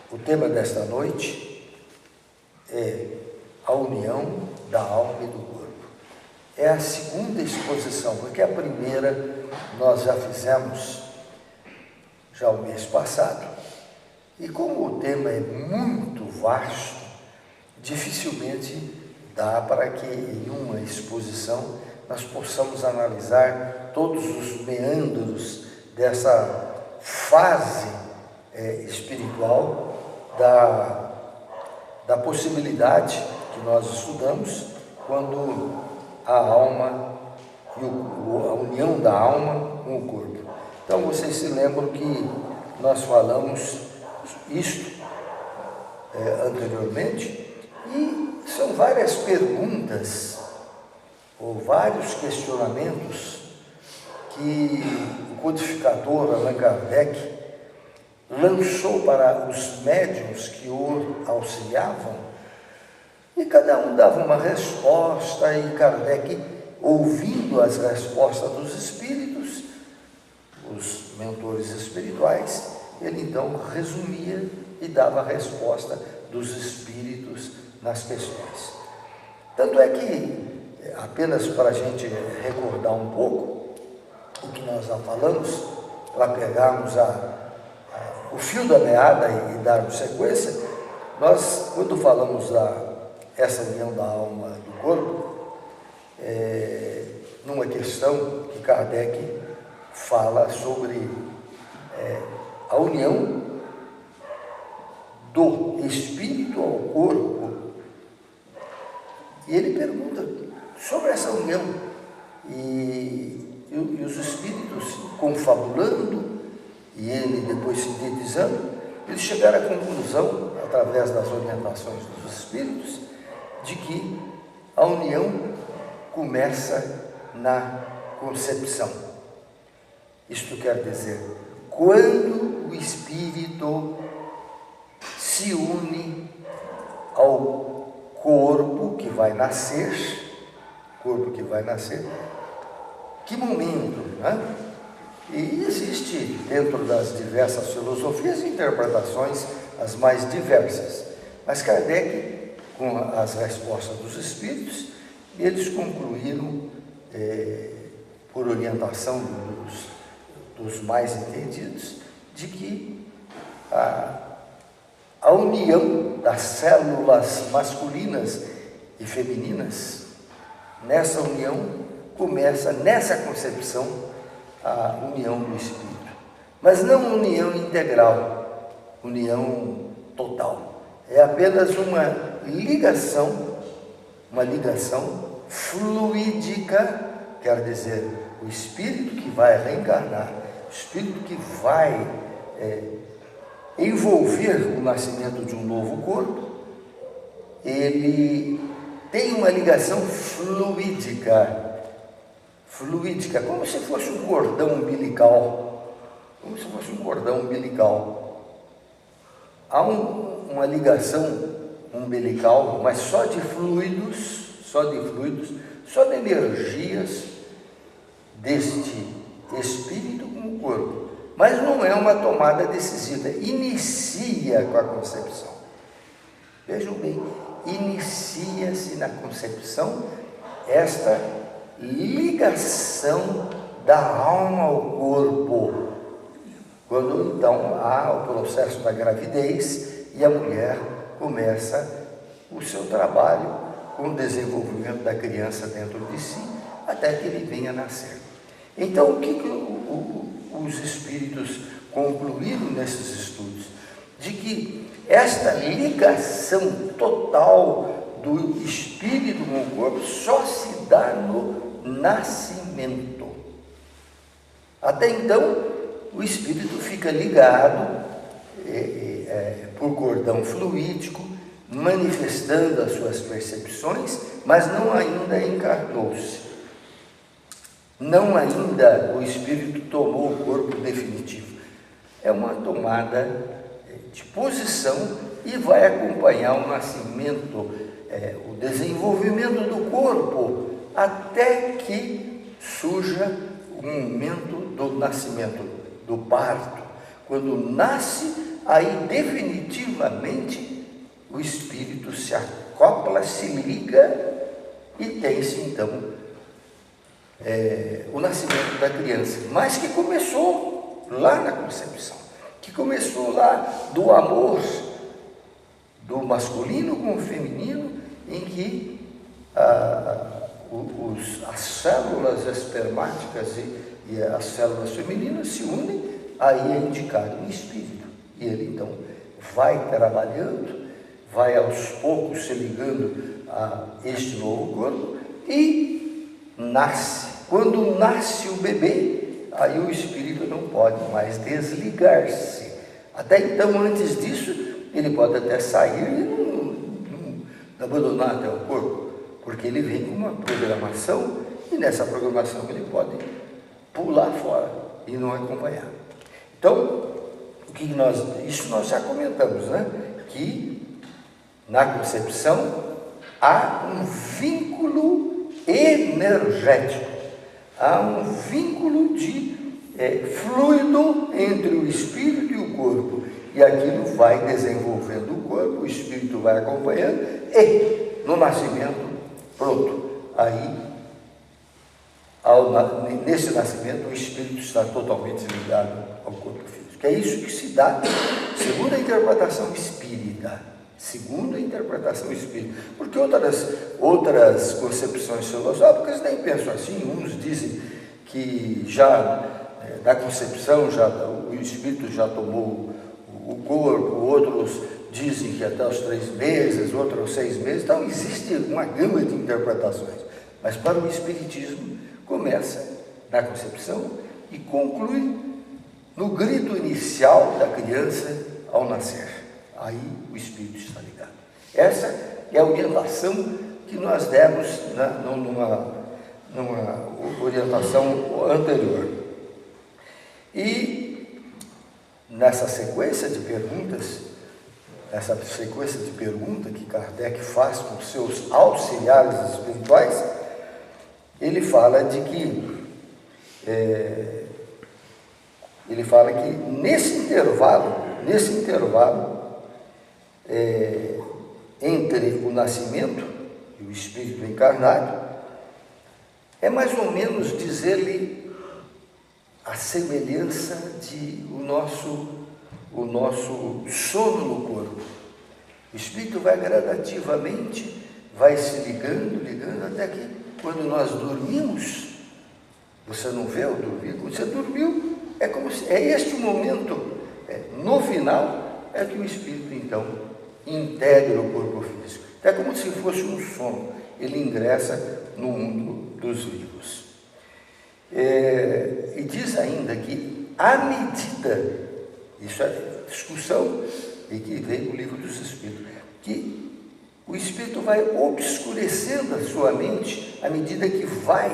O tema desta noite é a união da alma e do corpo. É a segunda exposição, porque a primeira nós já fizemos já o mês passado, e como o tema é muito vasto, dificilmente dá para que em uma exposição nós possamos analisar todos os meandros dessa fase espiritual da possibilidade que nós estudamos quando a alma e a união da alma com o corpo. Então vocês se lembram que nós falamos isto anteriormente, e são várias perguntas ou vários questionamentos que o codificador Allan Kardec lançou para os médiuns que o auxiliavam, e cada um dava uma resposta, e Kardec, ouvindo as respostas dos espíritos, os mentores espirituais, ele então resumia e dava a resposta dos espíritos nas questões. Tanto é que, apenas para a gente recordar um pouco o que nós já falamos, para pegarmos o fio da meada e darmos sequência, nós, quando falamos essa união da alma e do corpo, numa questão que Kardec fala sobre a união do espírito ao corpo, e ele pergunta sobre essa união, e os espíritos confabulando, e ele depois sintetizando, eles chegaram à conclusão, através das orientações dos espíritos, de que a união começa na concepção. Isto quer dizer, quando o espírito se une ao corpo que vai nascer, que momento, né? E existe, dentro das diversas filosofias e interpretações, as mais diversas. Mas Kardec, com as respostas dos espíritos, eles concluíram, por orientação dos mais entendidos, de que a união das células masculinas e femininas, nessa união, começa nessa concepção a união do espírito, mas não união integral, união total. É apenas uma ligação fluídica, quer dizer, o espírito que vai reencarnar, o espírito que vai envolver o nascimento de um novo corpo, ele tem uma ligação fluídica, como se fosse um cordão umbilical, Há uma ligação umbilical, mas só de fluidos, só de energias deste espírito com o corpo. Mas não é uma tomada decisiva, inicia com a concepção. Vejam bem, inicia-se na concepção esta ligação da alma ao corpo, quando então há o processo da gravidez e a mulher começa o seu trabalho com o desenvolvimento da criança dentro de si, até que ele venha a nascer. Então, o que os espíritos concluíram nesses estudos? De que esta ligação total do espírito com o corpo só se dá no nascimento. Até então, o espírito fica ligado por cordão fluídico, manifestando as suas percepções, mas não ainda encarnou-se. Não ainda o espírito tomou o corpo definitivo. É uma tomada de posição e vai acompanhar o nascimento, o desenvolvimento do corpo, até que surja o momento do nascimento, do parto, Quando nasce, aí definitivamente o espírito se acopla, se liga e tem-se então o nascimento da criança, mas que começou lá na concepção, que começou lá do amor do masculino com o feminino, em que as células espermáticas e as células femininas se unem, aí é indicado o espírito. E ele então vai trabalhando, vai aos poucos se ligando a este novo corpo e nasce. Quando nasce o bebê, aí o espírito não pode mais desligar-se. Até então, antes disso, ele pode até sair e não abandonar até o corpo, porque ele vem com uma programação, e nessa programação ele pode pular fora e não acompanhar. Então, isso nós já comentamos, né? Que na concepção há um vínculo energético, há um vínculo de fluido entre o espírito e o corpo, e aquilo vai desenvolvendo o corpo, o espírito vai acompanhando, e no nascimento, pronto, aí, nesse nascimento, o espírito está totalmente ligado ao corpo físico. É isso que se dá, segundo a interpretação espírita, porque outras concepções filosóficas nem pensam assim. Uns dizem que já da concepção o espírito já tomou o corpo, outros dizem que até os 3 meses, outros aos 6 meses. Então existe uma gama de interpretações, mas para o espiritismo começa na concepção e conclui no grito inicial da criança ao nascer. Aí o espírito está ligado. Essa é a orientação que nós demos numa orientação anterior. E nessa sequência de perguntas, que Kardec faz com seus auxiliares espirituais, ele fala que nesse intervalo entre o nascimento e o espírito encarnado, é mais ou menos dizer-lhe a semelhança de o nosso sono no corpo. O espírito vai gradativamente, vai se ligando, até que quando nós dormimos, você não vê eu dormir, quando você dormiu, é este o momento, no final, é que o espírito então integra o corpo físico. É como se fosse um sono, ele ingressa no mundo dos vivos. E diz ainda que, à medida, isso é discussão, e que vem do Livro dos Espíritos, que o espírito vai obscurecendo a sua mente à medida que vai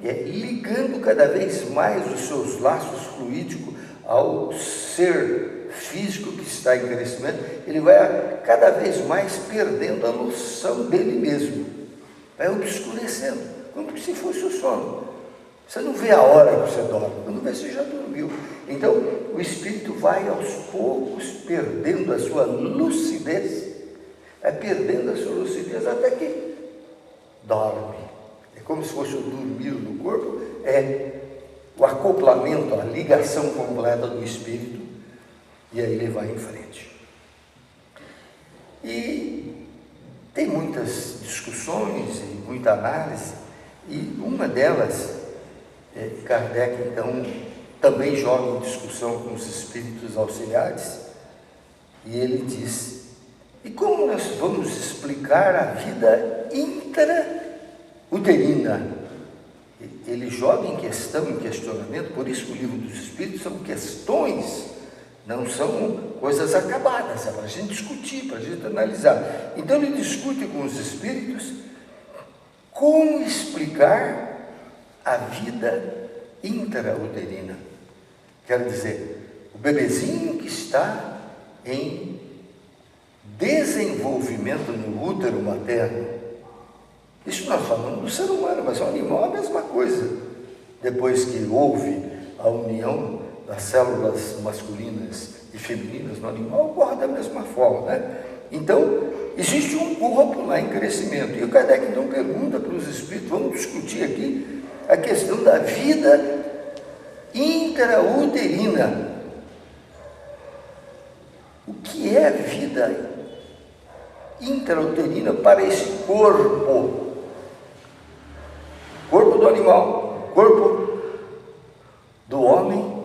ligando cada vez mais os seus laços fluídicos ao ser físico que está em crescimento. Ele vai cada vez mais perdendo a noção dele mesmo, vai obscurecendo, como se fosse o sono. Você não vê a hora que você dorme, quando vê, você já dormiu. Então, o espírito vai aos poucos perdendo a sua lucidez, até que dorme. É como se fosse o dormir do corpo, é o acoplamento, a ligação completa do espírito, e aí ele vai em frente. E tem muitas discussões e muita análise, e uma delas, Kardec então também joga em discussão com os espíritos auxiliares, e ele diz: e como nós vamos explicar a vida intrauterina? Ele joga em questionamento, por isso que o Livro dos Espíritos são questões, não são coisas acabadas, é para a gente discutir, para a gente analisar. Então ele discute com os espíritos como explicar a vida intrauterina. Quer dizer, o bebezinho que está em desenvolvimento no útero materno. Isso nós falamos do ser humano, mas o animal é a mesma coisa. Depois que houve a união das células masculinas e femininas no animal ocorre da mesma forma, né? Então, existe um corpo lá em crescimento. E o Kardec então pergunta para os espíritos, vamos discutir aqui a questão da vida intrauterina. O que é vida intrauterina para esse corpo? Corpo do animal, corpo do homem,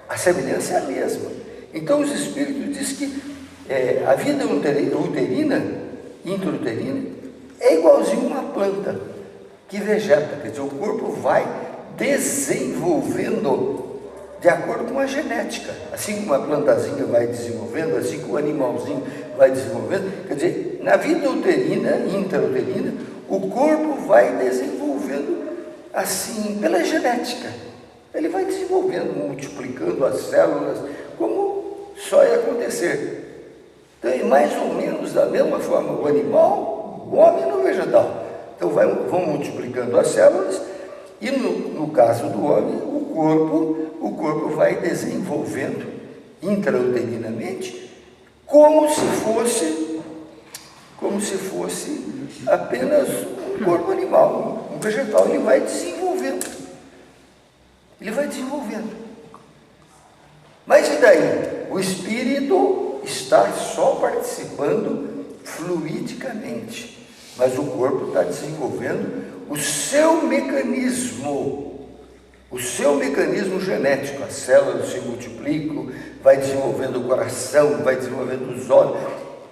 a semelhança é a mesma. Então os espíritos dizem que a vida uterina, intrauterina, é igualzinho uma planta que vegeta, quer dizer, o corpo vai desenvolvendo de acordo com a genética, assim como a plantazinha vai desenvolvendo, assim como o animalzinho vai desenvolvendo, quer dizer, na vida uterina, intrauterina, o corpo vai desenvolvendo assim, pela genética, ele vai desenvolvendo, multiplicando as células, como só ia acontecer. Então, é mais ou menos da mesma forma o animal, o homem no vegetal. Então, vão multiplicando as células e, no caso do homem, o corpo vai desenvolvendo intrauterinamente como se fosse apenas um corpo animal, um vegetal. Ele vai desenvolvendo. Mas e daí? O espírito está só participando fluidicamente, mas o corpo está desenvolvendo o seu mecanismo genético. As células se multiplicam, vai desenvolvendo o coração, vai desenvolvendo os olhos.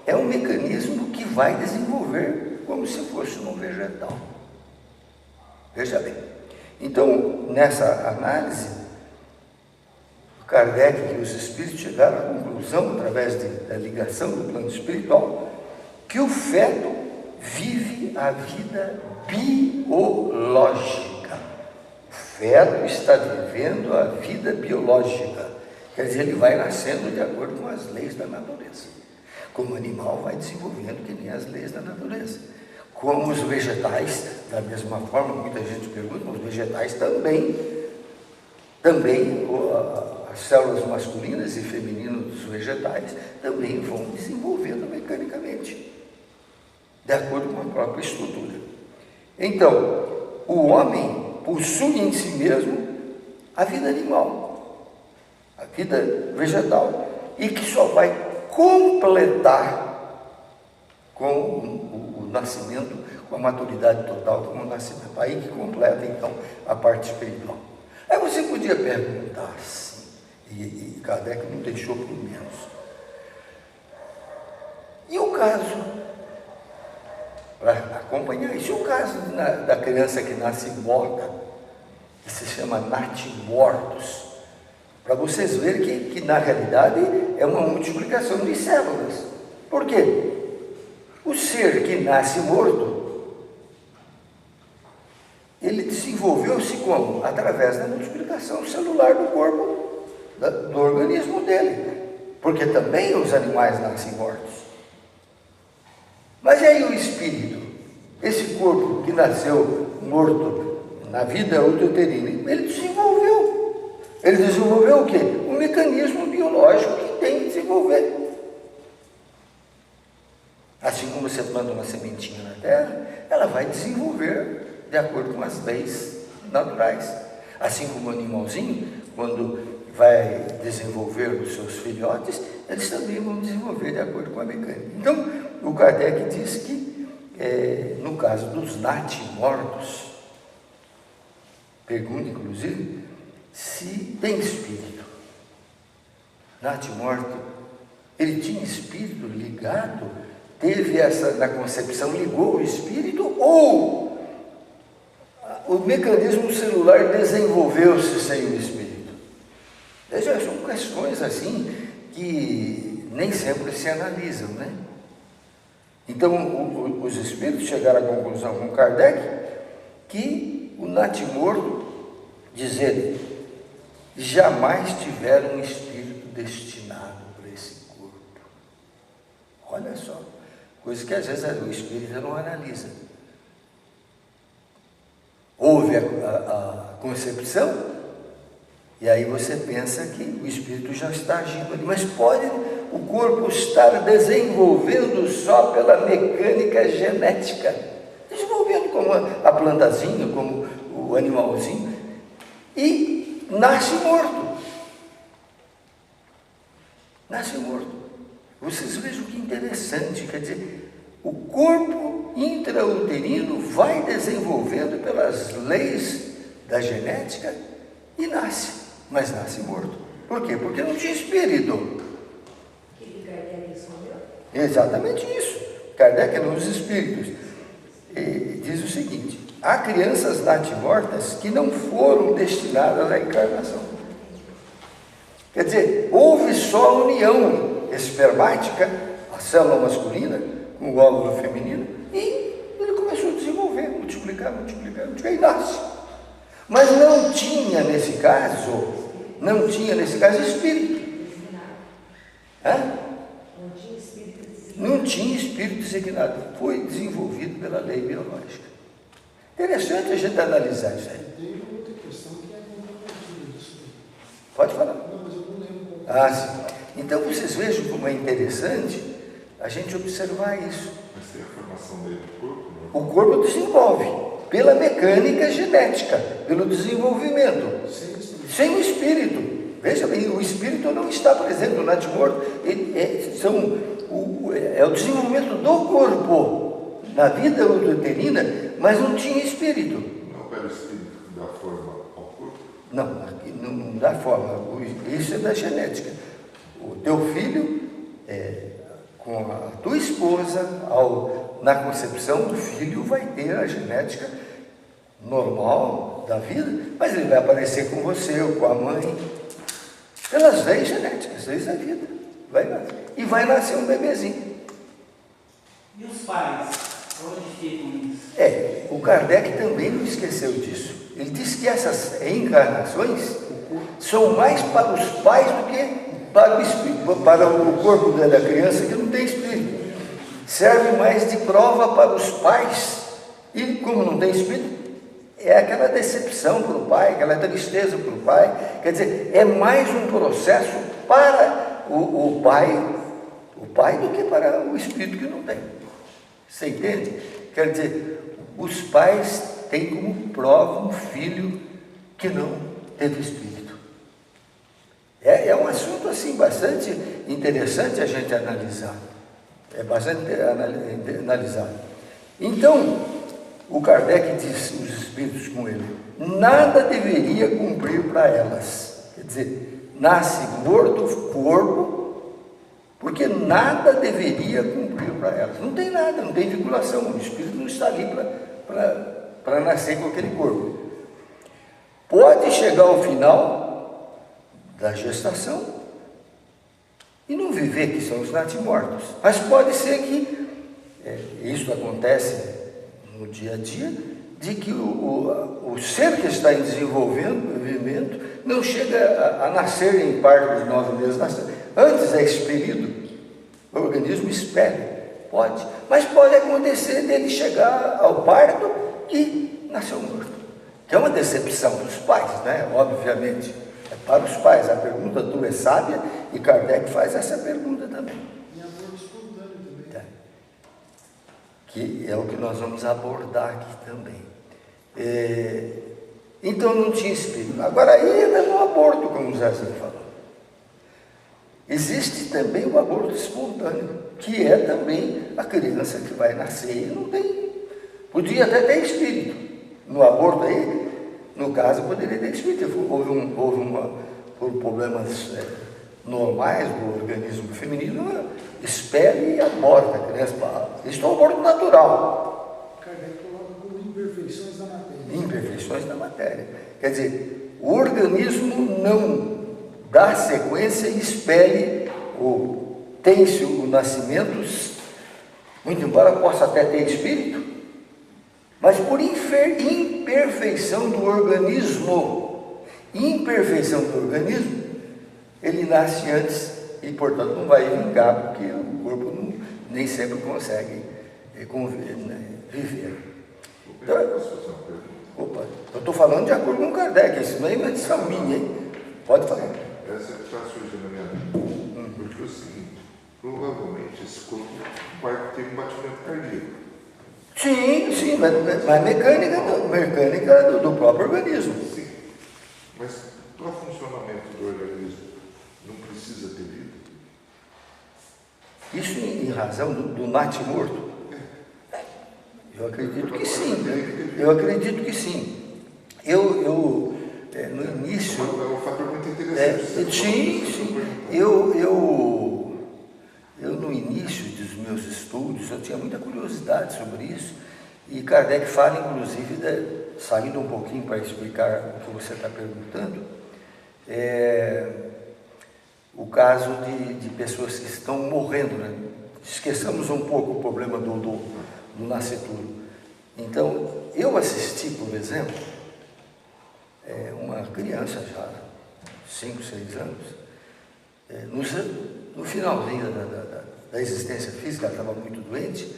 É um mecanismo que vai desenvolver como se fosse um vegetal. Veja bem. Então, nessa análise, Kardec e os espíritos chegaram à conclusão, através da ligação do plano espiritual, que o feto vive a vida biológica. O feto está vivendo a vida biológica. Quer dizer, ele vai nascendo de acordo com as leis da natureza. Como o animal vai desenvolvendo que nem as leis da natureza. Como os vegetais, da mesma forma, muita gente pergunta, os vegetais também as células masculinas e femininas dos vegetais também vão desenvolvendo mecanicamente, de acordo com a própria estrutura. Então, o homem possui em si mesmo a vida animal, a vida vegetal, e que só vai completar com o nascimento, com a maturidade total, com o nascimento. Aí que completa, então, a parte espiritual. Aí você podia perguntar assim, e Kardec não deixou por menos. E o caso, para acompanhar isso, o caso da criança que nasce morta, que se chama natimortos, para vocês verem que na realidade é uma multiplicação de células. Por quê? O ser que nasce morto, ele desenvolveu-se como? Através da multiplicação celular do corpo, do organismo dele, porque também os animais nascem mortos. Mas e aí o espírito, esse corpo que nasceu morto na vida uterina, ele desenvolveu o quê? Um mecanismo biológico que tem que desenvolver. Assim como você planta uma sementinha na terra, ela vai desenvolver de acordo com as leis naturais. Assim como o animalzinho, quando vai desenvolver os seus filhotes, eles também vão desenvolver de acordo com a mecânica. Então, o Kardec diz que, no caso dos natimortos, pergunta inclusive se tem espírito. Natimorto, ele tinha espírito ligado, teve essa, na concepção, ligou o espírito, ou o mecanismo celular desenvolveu-se sem o espírito? São questões assim que nem sempre se analisam, né? Então, os espíritos chegaram à conclusão com Kardec que o natimorto, diz ele, jamais tiveram um espírito destinado para esse corpo. Olha só, coisa que às vezes o espírito não analisa. Houve a concepção E aí você pensa que o espírito já está agindo ali, mas pode o corpo estar desenvolvendo só pela mecânica genética, desenvolvendo como a plantazinha, como o animalzinho, e nasce morto. Nasce morto. Vocês vejam que interessante, quer dizer, o corpo intrauterino vai desenvolvendo pelas leis da genética e nasce, mas nasce morto. Por quê? Porque não tinha espírito. Que Kardec respondeu? Exatamente isso. Kardec é um dos espíritos. E diz o seguinte: há crianças natimortas que não foram destinadas à encarnação. Quer dizer, houve só a união espermática, a célula masculina, com o óvulo feminino, e ele começou a desenvolver, multiplicar, e nasce. Mas não tinha nesse caso espírito. Hã? Não tinha espírito designado. Foi desenvolvido pela lei biológica. Interessante a gente analisar isso aí. Tem uma outra questão que é a contrapartida disso aí. Pode falar. Não, mas eu não lembro. Sim. Então vocês vejam como é interessante a gente observar isso. Mas tem a formação dele do corpo, né? O corpo desenvolve pela mecânica genética, pelo desenvolvimento, sem o espírito. Veja bem, o espírito não está presente no natimorto, é o desenvolvimento do corpo na vida uterina, mas não tinha espírito. Não era o espírito que dá forma ao corpo? Não dá forma, isso é da genética. O teu filho, com a tua esposa, na concepção do filho, vai ter a genética normal da vida, mas ele vai aparecer com você ou com a mãe, pelas leis genéticas, leis da vida. E vai nascer um bebezinho. E os pais? Onde ficam isso? O Kardec também não esqueceu disso. Ele disse que essas reencarnações são mais para os pais do que para o corpo da criança que não tem espírito. Serve mais de prova para os pais. E como não tem espírito, é aquela decepção para o pai, aquela tristeza para o pai. Quer dizer, é mais um processo para o pai do que para o espírito que não tem. Você entende? Quer dizer, os pais têm como prova um filho que não teve espírito. É um assunto assim bastante interessante a gente analisar. É bastante analisado. Então, o Kardec diz, os espíritos com ele, nada deveria cumprir para elas. Quer dizer, nasce morto o corpo, porque nada deveria cumprir para elas. Não tem nada, não tem vinculação. O espírito não está ali para nascer com aquele corpo. Pode chegar ao final da gestação e não viver, que são os natimortos. Mas pode ser que, isso acontece no dia a dia, de que o ser que está em desenvolvimento não chega a nascer em parto de 9 meses. Antes é expelido, o organismo expele, pode. Mas pode acontecer dele chegar ao parto e nasceu morto. Que é uma decepção dos pais, né? Obviamente. É para os pais. A pergunta tua é sábia e Kardec faz essa pergunta também. E aborto espontâneo também. Que é o que nós vamos abordar aqui também. Então não tinha espírito. Agora aí entra no aborto, como o Zezinho falou. Existe também o aborto espontâneo, que é também a criança que vai nascer e não tem. Podia até ter espírito. No aborto aí, no caso, poderia ter espírito. Por problemas normais do organismo feminino, espere e aborta a criança. Isso é um aborto natural. Kardec coloca como imperfeições da matéria. Imperfeições da matéria. Quer dizer, o organismo não dá sequência e espere, ou tem-se o nascimento, muito embora possa até ter espírito, mas por imperfeição do organismo, ele nasce antes e, portanto, não vai vingar, porque o corpo nem sempre consegue viver. Então, eu estou falando de acordo com Kardec, isso não é invenção minha, hein? Pode falar. Essa que está surgindo na minha mente. Porque é o seguinte, provavelmente esse corpo vai ter um batimento cardíaco. Sim, mas mecânica do próprio organismo. Sim, mas para o funcionamento do organismo não precisa ter vida? Isso em razão do natimorto? Eu acredito que sim. Eu acredito que sim. No início... É um fator muito interessante. Sim. Eu no início dos meus estudos, eu tinha muita curiosidade sobre isso, e Kardec fala, inclusive, saindo um pouquinho para explicar o que você está perguntando, o caso de pessoas que estão morrendo, né? Esqueçamos um pouco o problema do nascituro. Então, eu assisti, por exemplo, uma criança já, 5, 6 anos, no finalzinho da existência física, ela estava muito doente,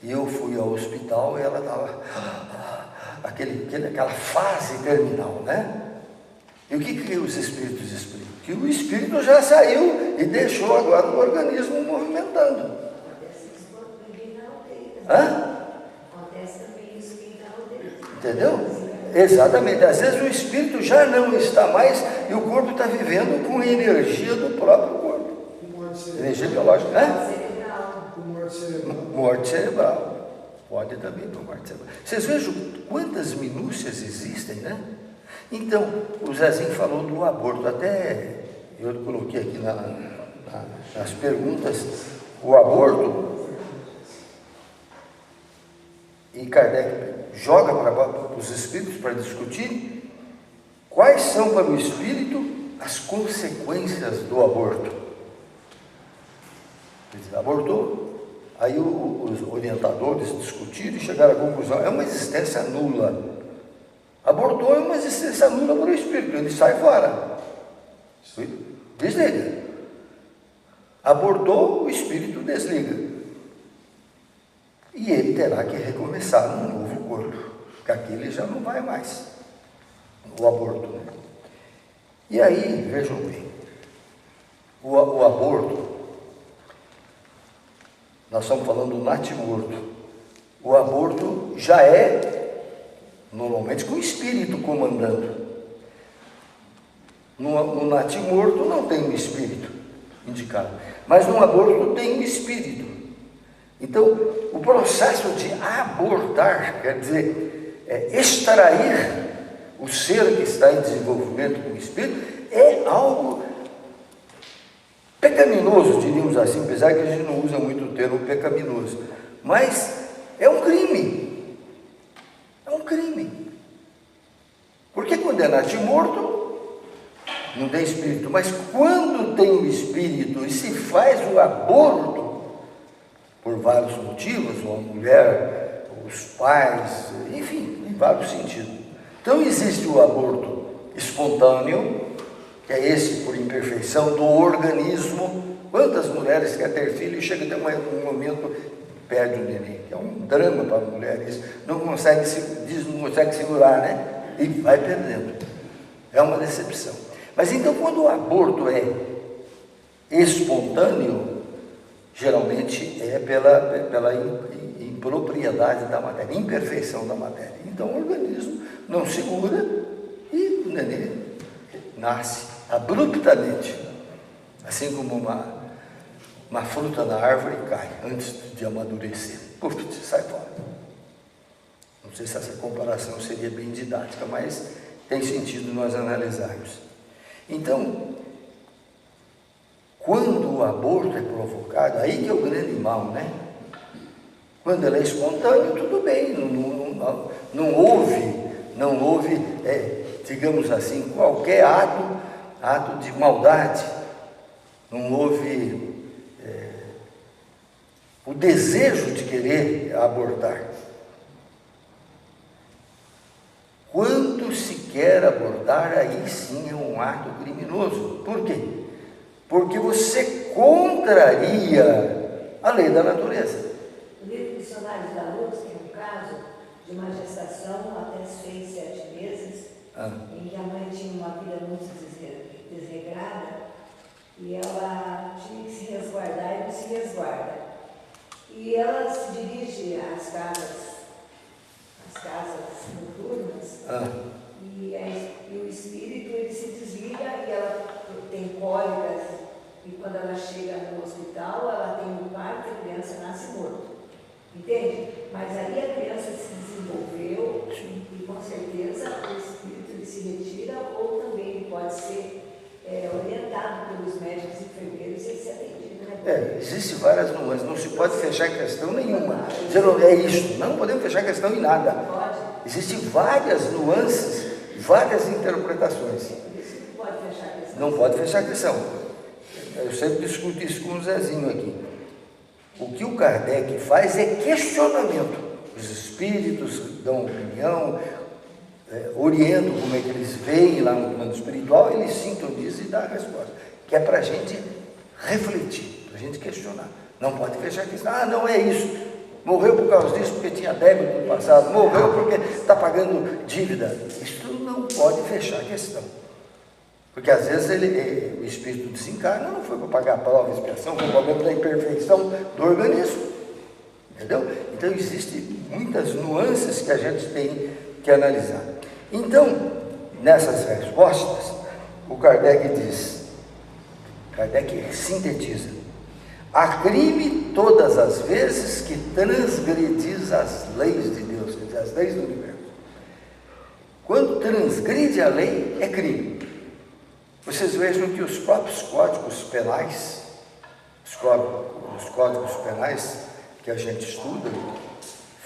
e eu fui ao hospital e ela estava aquela fase terminal, né? E o que os espíritos explicam? Que o espírito já saiu e deixou agora o organismo movimentando. Acontece isso quando ninguém dá aldeia. Hã? Acontece também isso quem dá aldeia. Entendeu? Exatamente. Às vezes o espírito já não está mais e o corpo está vivendo com a energia do próprio corpo. Energia biológica. Cerebral. Morte cerebral. Pode também para morte cerebral. Vocês vejam quantas minúcias existem, né? Então, o Zezinho falou do aborto. Até eu coloquei aqui nas perguntas o aborto. E Kardec joga para os espíritos para discutir quais são para o espírito as consequências do aborto. Ele diz, abortou, aí os orientadores discutiram e chegaram à conclusão, é uma existência nula. Abortou é uma existência nula para o espírito, ele sai fora. Desliga. Abortou, o espírito desliga. E ele terá que recomeçar num novo corpo, porque aquele já não vai mais, o aborto. Né? E aí, vejam bem, o aborto, nós estamos falando do natimorto, o aborto já é, normalmente, com o espírito comandando. No natimorto não tem um espírito indicado, mas no aborto tem um espírito. Então, o processo de abortar, quer dizer, extrair o ser que está em desenvolvimento com o espírito, é algo pecaminoso, diríamos assim, apesar que a gente não usa muito o termo pecaminoso, mas é um crime. É um crime. Porque quando é natimorto, não tem espírito, mas quando tem o espírito e se faz o aborto, por vários motivos, ou a mulher, os pais, enfim, em vários sentidos. Então existe o aborto espontâneo, que é esse por imperfeição do organismo. Quantas mulheres querem ter filho e chega até um momento, perde o neném, que é um drama para as mulheres, não consegue segurar, né? E vai perdendo. É uma decepção. Mas então quando o aborto é espontâneo, geralmente é pela impropriedade da matéria, imperfeição da matéria. Então o organismo não segura e o neném nasce abruptamente, assim como uma fruta na árvore cai antes de amadurecer. Puf, sai fora. Não sei se essa comparação seria bem didática, mas tem sentido nós analisarmos. Então, quando o aborto é provocado, aí que é o grande mal, né? Quando ele é espontâneo, tudo bem, não houve, digamos assim, qualquer ato de maldade, não houve o desejo de querer abortar. Quando se quer abortar, aí sim é um ato criminoso. Por quê? Porque você contraria a lei da natureza. O livro Missionários da Luz tem um caso de uma gestação até 6, 7 meses, em que a mãe tinha uma vida muito desregrada e ela tinha que se resguardar e não se resguarda. E ela se dirige às casas noturnas, e o espírito ele se desliga e ela tem cólicas, e quando ela chega no hospital, ela tem um parto e a criança nasce morta. Entende? Mas aí a criança se desenvolveu e com certeza o espírito ele se retira, ou também ele pode ser orientado pelos médicos e enfermeiros e ser atendido. Né? Existem várias nuances, não se pode fechar questão nenhuma. Dizendo, é isso, não podemos fechar questão em nada. Pode. Existem várias nuances, várias interpretações. Por isso que pode fechar a questão. Não pode fechar a questão. Eu sempre discuto isso com o Zezinho aqui. O que o Kardec faz é questionamento. Os espíritos dão opinião, orientam como é que eles veem lá no plano espiritual, eles sintonizam e dão a resposta. Que é para a gente refletir, para a gente questionar. Não pode fechar a questão. Ah, não é isso. Morreu por causa disso, porque tinha débito no passado. Morreu porque está pagando dívida. Isso não pode fechar a questão. Porque às vezes o espírito desencarna, não foi para pagar a prova de expiação, foi o problema da imperfeição do organismo. Entendeu? Então existem muitas nuances que a gente tem que analisar. Então, nessas respostas, o Kardec diz, Kardec sintetiza: há crime todas as vezes que transgredis as leis de Deus, quer dizer, as leis do universo. Quando transgride a lei, é crime. Vocês vejam que os próprios códigos penais, os códigos penais que a gente estuda,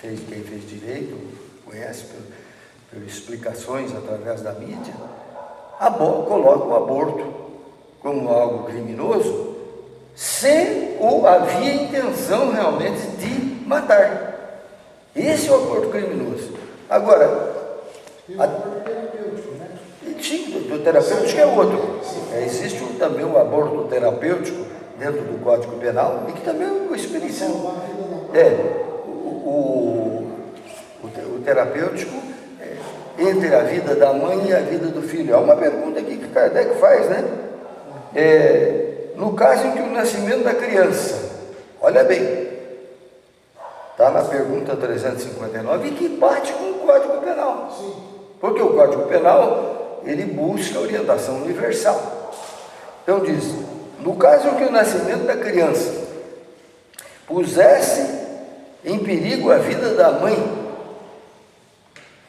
quem fez direito, conhece pelas explicações através da mídia, coloca o aborto como algo criminoso, se havia intenção realmente de matar. Esse é o aborto criminoso. Agora, E o aborto terapêutico, né? sim, do terapêutico é outro. Existe também o aborto terapêutico dentro do Código Penal, e que também é o espiritismo. O terapêutico entre a vida da mãe e a vida do filho. Há uma pergunta aqui que Kardec faz, né? No caso em que o nascimento da criança, olha bem, está na pergunta 359, e que bate com o Código Penal. Sim. Porque o Código Penal, ele busca orientação universal. Então diz, no caso em que o nascimento da criança pusesse em perigo a vida da mãe,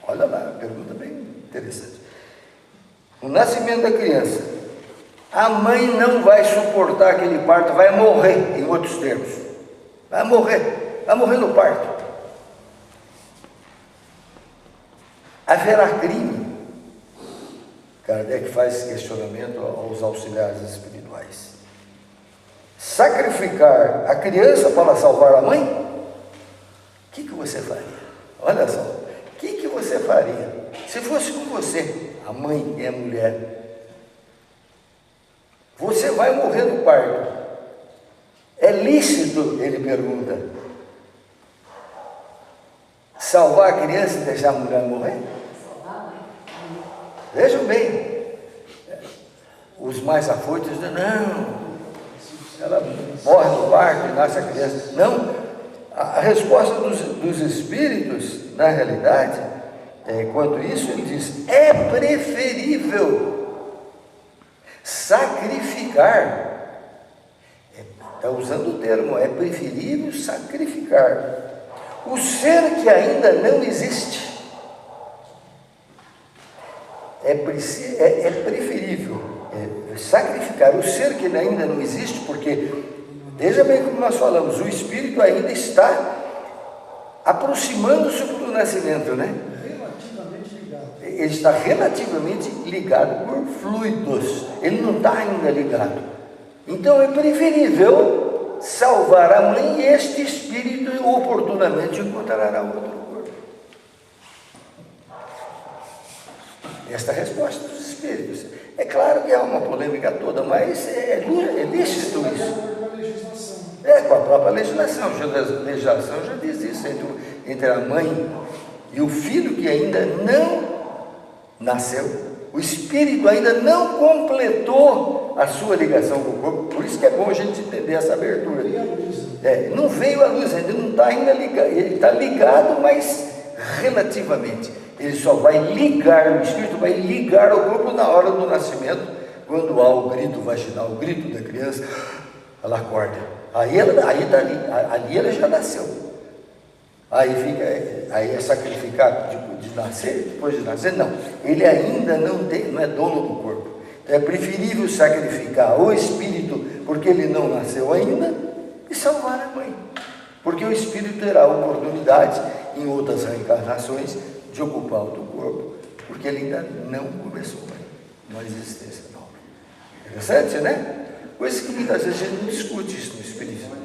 olha lá, pergunta bem interessante. O nascimento da criança, a mãe não vai suportar aquele parto, vai morrer, em outros termos. Vai morrer no parto. Haverá crime? Kardec faz esse questionamento aos auxiliares espirituais. Sacrificar a criança para salvar a mãe? O que você faria? Olha só, o que você faria? Se fosse com você, a mãe e a mulher, você vai morrer no parto. É lícito, ele pergunta, salvar a criança e deixar a mulher morrer? Vejam bem, os mais afoitos dizem, não, ela morre no parto e nasce a criança. Não, a resposta dos espíritos, na realidade, quanto isso, ele diz, é preferível sacrificar, está usando o termo, é preferível sacrificar o ser que ainda não existe. É preferível sacrificar o ser que ainda não existe, porque, veja bem como nós falamos, o espírito ainda está aproximando-se do nascimento, né? Relativamente ligado. Ele está relativamente ligado por fluidos, ele não está ainda ligado. Então é preferível salvar a mãe, e este espírito oportunamente encontrará outro corpo. Esta é a resposta dos espíritos. É claro que há uma polêmica toda, mas é lícito isso. Com a própria legislação. A legislação já diz isso, entre a mãe e o filho que ainda não nasceu, O espírito ainda não completou a sua ligação com o corpo, por isso que é bom a gente entender essa abertura. Não veio a luz, ainda não está ainda ligado, ele está ligado, mas relativamente. Ele só vai ligar, o espírito vai ligar ao corpo na hora do nascimento, quando há o grito vaginal, o grito da criança, ela acorda. Aí ali ela já nasceu. Aí é sacrificado de nascer, depois de nascer, não. Ele ainda não é dono do corpo. É preferível sacrificar o espírito, porque ele não nasceu ainda, e salvar a mãe. Porque o espírito terá a oportunidade, em outras reencarnações, de ocupar o teu corpo, porque ele ainda não começou uma existência nova. Interessante, né? Coisa que muitas vezes a gente não discute isso no espiritismo. Eu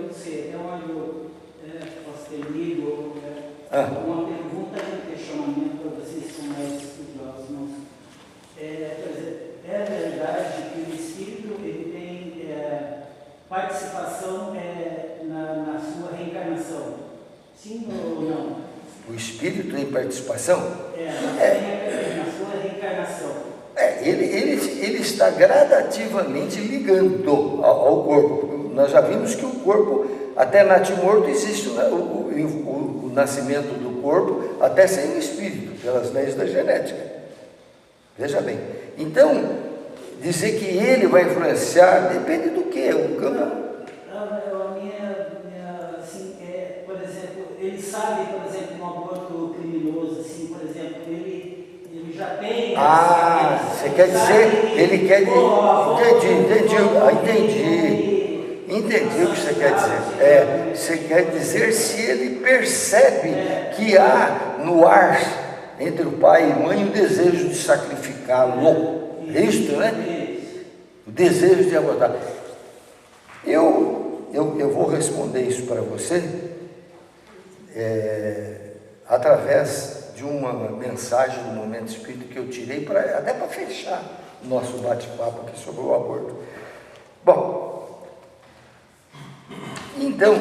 não sei, até onde eu posso ter lido, uma pergunta e um questionamento para vocês que são mais estudiosos. Por exemplo, é verdade que o espírito ele tem participação na sua reencarnação? Sim ou não? O espírito tem participação? Na sua reencarnação. Ele está gradativamente ligando ao corpo. Nós já vimos que o corpo, até natimorto, existe o nascimento do corpo, até sem o espírito, pelas leis da genética. Veja bem. Então, dizer que ele vai influenciar, depende do que? O campo. Por exemplo, ele sabe, por exemplo, um aborto criminoso, assim, por exemplo, ele já tem... você quer dizer, ele quer entendi o que você quer dizer. Você quer dizer se ele percebe que há no ar, entre o pai e mãe, o desejo de sacrificá-lo. É isso, né? O desejo de abortar. Eu vou responder isso para você através de uma mensagem do Momento Espírita que eu tirei até para fechar o nosso bate-papo aqui sobre o aborto. Bom, então,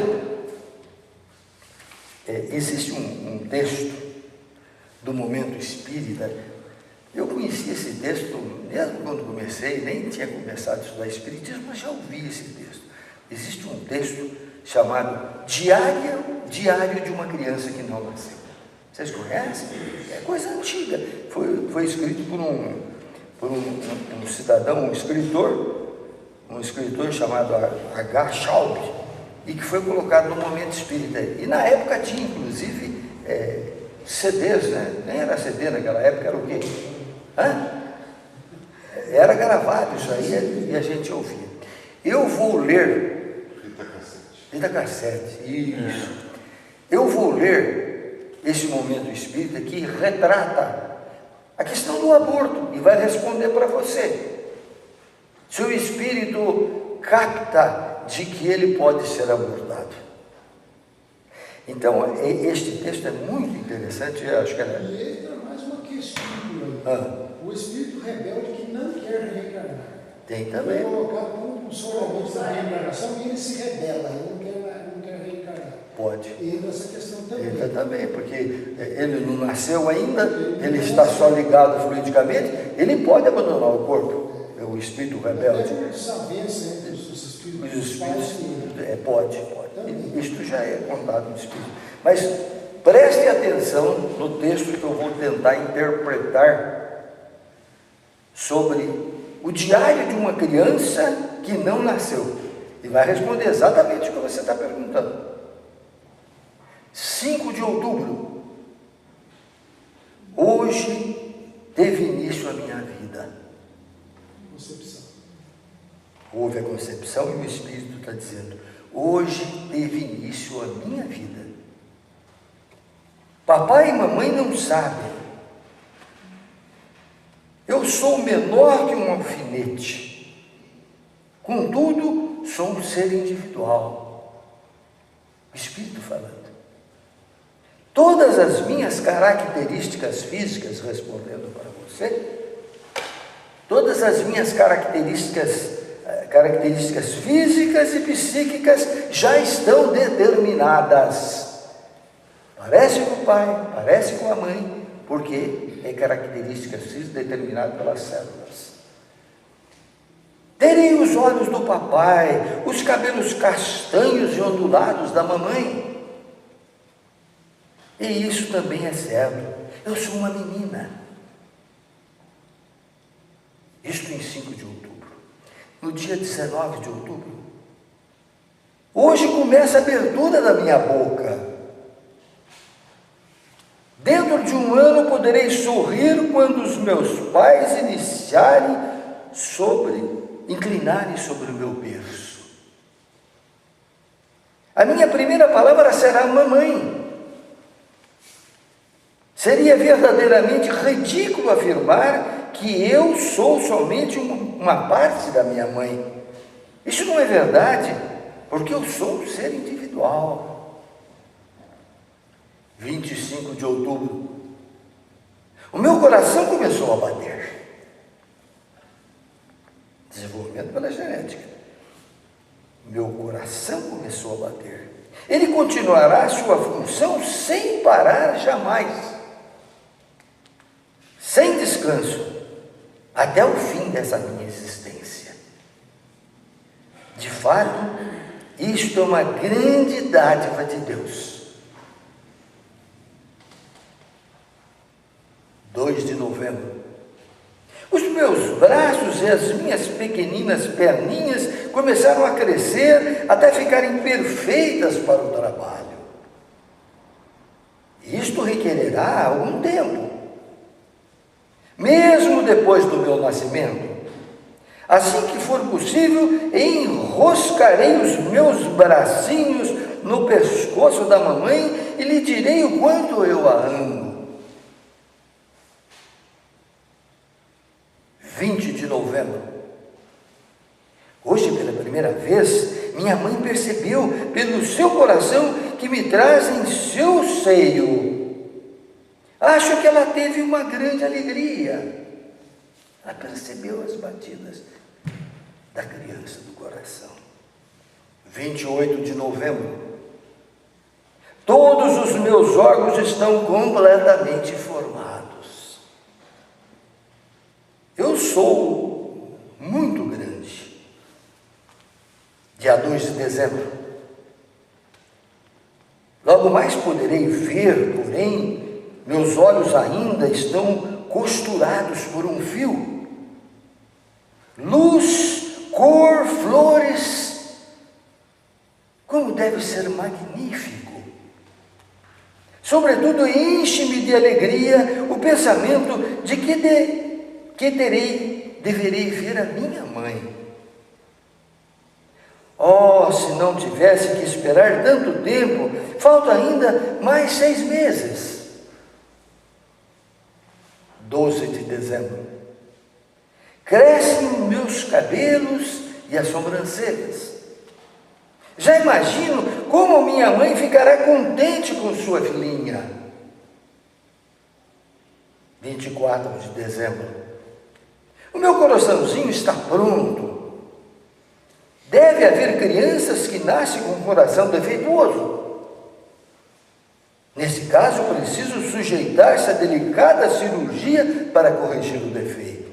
existe um texto do Momento Espírita. Eu conheci esse texto, mesmo quando comecei, nem tinha começado a estudar Espiritismo, mas já ouvi esse texto. Existe um texto chamado Diário de uma Criança que Não Nasceu. Vocês conhecem? É coisa antiga. Foi escrito por um cidadão, um escritor chamado H. Schaub, e que foi colocado no Momento Espírita. E na época tinha, inclusive, CDs, né? Nem era CD naquela época, era o quê? Era gravado isso aí e a gente ouvia. Eu vou ler... Fita cassete, isso. Eu vou ler esse Momento Espírita que retrata a questão do aborto e vai responder para você. Se o espírito capta de que ele pode ser abortado. Então, este texto é muito interessante, eu acho que era... E entra mais uma questão o espírito rebelde que não quer reencarnar. Tem também. Foi colocado como solamente da reencarnação e ele se rebela, ele não quer reencarnar. Pode. E entra essa questão também. Entra também, porque ele não nasceu ainda, ele está só ligado fluidicamente, ele pode abandonar o corpo, o espírito rebelde. Tem uma desavença entre os espíritos. Os espíritos, pode. Isto já é contado no espírito. Mas preste atenção no texto que eu vou tentar interpretar sobre o diário de uma criança que não nasceu. E vai responder exatamente o que você está perguntando. 5 de outubro. Hoje teve início a minha vida. Concepção. Houve a concepção e o Espírito está dizendo: hoje teve início a minha vida. Papai e mamãe não sabem. Eu sou menor que um alfinete. Contudo, sou um ser individual. O Espírito falando. Todas as minhas características físicas, respondendo para você, todas as minhas características físicas e psíquicas já estão determinadas. Parece com o pai, parece com a mãe, porque é característica X determinada pelas células. Terei os olhos do papai, os cabelos castanhos e ondulados da mamãe. E isso também é certo. Eu sou uma menina. Isto em 5 de outubro. No dia 19 de outubro, hoje começa a abertura da minha boca. Dentro de um ano poderei sorrir quando os meus pais inclinarem sobre o meu berço. A minha primeira palavra será mamãe. Seria verdadeiramente ridículo afirmar que eu sou somente uma parte da minha mãe. Isso não é verdade, porque eu sou um ser individual. 25 de outubro, o meu coração começou a bater. Desenvolvimento pela genética. Meu coração começou a bater. Ele continuará a sua função sem parar jamais, sem descanso, até o fim dessa minha existência. De fato, isto é uma grande dádiva de Deus. 2 de novembro. Os meus braços e as minhas pequeninas perninhas começaram a crescer até ficarem perfeitas para o trabalho. Isto requererá algum tempo. Mesmo depois do meu nascimento, assim que for possível, enroscarei os meus bracinhos no pescoço da mamãe e lhe direi o quanto eu a amo. 20 de novembro. Hoje, pela primeira vez, minha mãe percebeu pelo seu coração que me traz em seu seio. Acho que ela teve uma grande alegria. Ela percebeu as batidas da criança do coração. 28 de novembro. Todos os meus órgãos estão completamente formados. Eu sou muito grande. Dia 2 de dezembro. Logo mais poderei ver, porém, meus olhos ainda estão costurados por um fio. Luz, cor, flores, como deve ser magnífico. Sobretudo, enche-me de alegria o pensamento de que deverei ver a minha mãe. Oh, se não tivesse que esperar tanto tempo, falta ainda mais 6 meses. 12 de dezembro. Crescem meus cabelos e as sobrancelhas. Já imagino como minha mãe ficará contente com sua filhinha. 24 de dezembro. O meu coraçãozinho está pronto. Deve haver crianças que nascem com o coração defeituoso. Nesse caso, preciso sujeitar-se a delicada cirurgia para corrigir o defeito.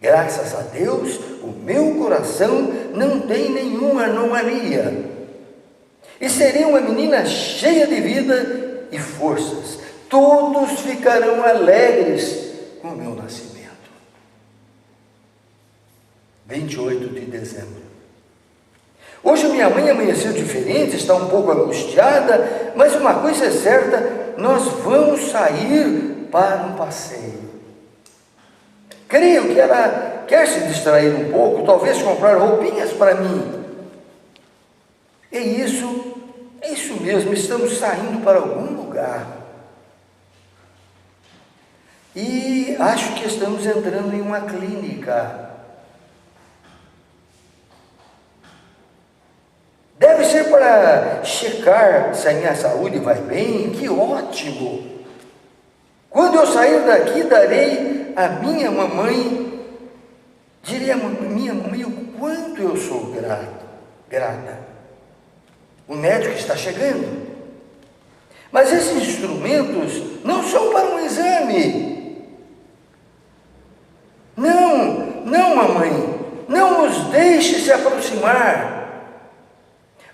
Graças a Deus, o meu coração não tem nenhuma anomalia. E serei uma menina cheia de vida e forças. Todos ficarão alegres com o meu nascimento. 28 de dezembro. Hoje minha mãe amanheceu diferente, está um pouco angustiada, mas uma coisa é certa, nós vamos sair para um passeio. Creio que ela quer se distrair um pouco, talvez comprar roupinhas para mim. É isso mesmo, estamos saindo para algum lugar. E acho que estamos entrando em uma clínica. Deve ser para checar se a minha saúde vai bem. Que ótimo! Quando eu sair daqui, darei a minha mamãe, direi a minha mamãe o quanto eu sou grata. O médico está chegando. Mas esses instrumentos não são para um exame. Não, mamãe, não nos deixe se aproximar.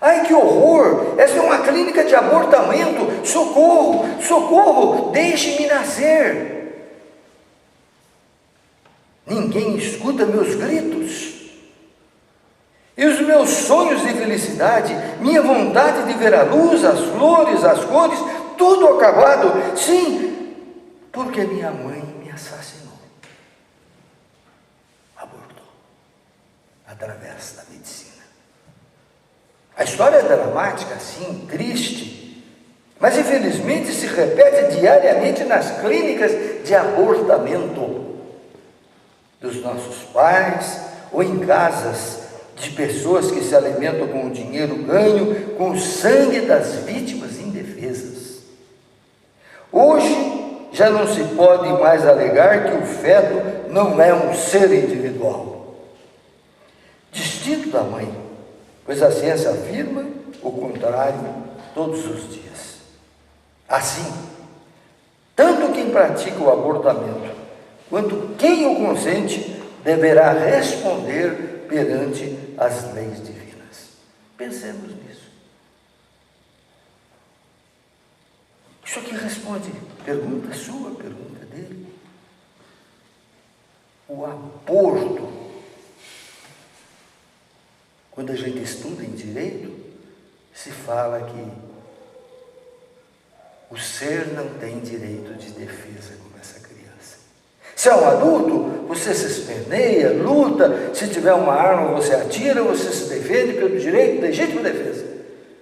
Ai, que horror! Essa é uma clínica de abortamento. Socorro, socorro, deixe-me nascer. Ninguém escuta meus gritos. E os meus sonhos de felicidade, minha vontade de ver a luz, as flores, as cores, tudo acabado. Sim, porque minha mãe me assassinou. Abortou. Através da medicina. A história é dramática, sim, triste, mas infelizmente se repete diariamente nas clínicas de abortamento dos nossos pais ou em casas de pessoas que se alimentam com o dinheiro ganho, com o sangue das vítimas indefesas. Hoje já não se pode mais alegar que o feto não é um ser individual, distinto da mãe, pois a ciência afirma o contrário todos os dias. Assim, tanto quem pratica o abortamento, quanto quem o consente, deverá responder perante as leis divinas. Pensemos nisso. Isso aqui responde pergunta sua, pergunta dele. O aborto, quando a gente estuda em direito, se fala que o ser não tem direito de defesa como essa criança. Se é um adulto, você se esperneia, luta, se tiver uma arma você atira, você se defende pelo direito, legítima defesa.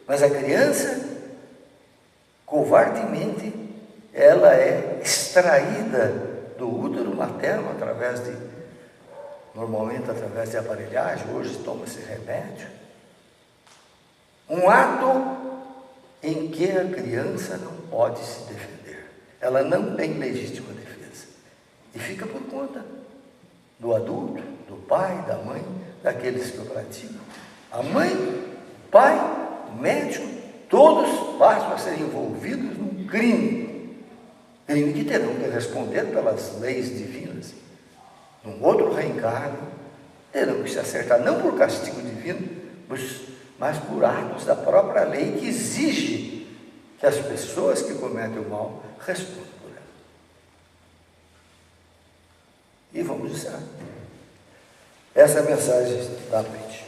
Mas a criança, covardemente, ela é extraída do útero materno normalmente através de aparelhagem, hoje toma-se remédio. Um ato em que a criança não pode se defender. Ela não tem legítima defesa. E fica por conta do adulto, do pai, da mãe, daqueles que o praticam. A mãe, o pai, o médico, todos passam a ser envolvidos num crime. Crime que terão que responder pelas leis divinas. Num outro reencarno, terão que se acertar, não por castigo divino, mas por atos da própria lei que exige que as pessoas que cometem o mal respondam por ela. E vamos encerrar. Essa é a mensagem da noite.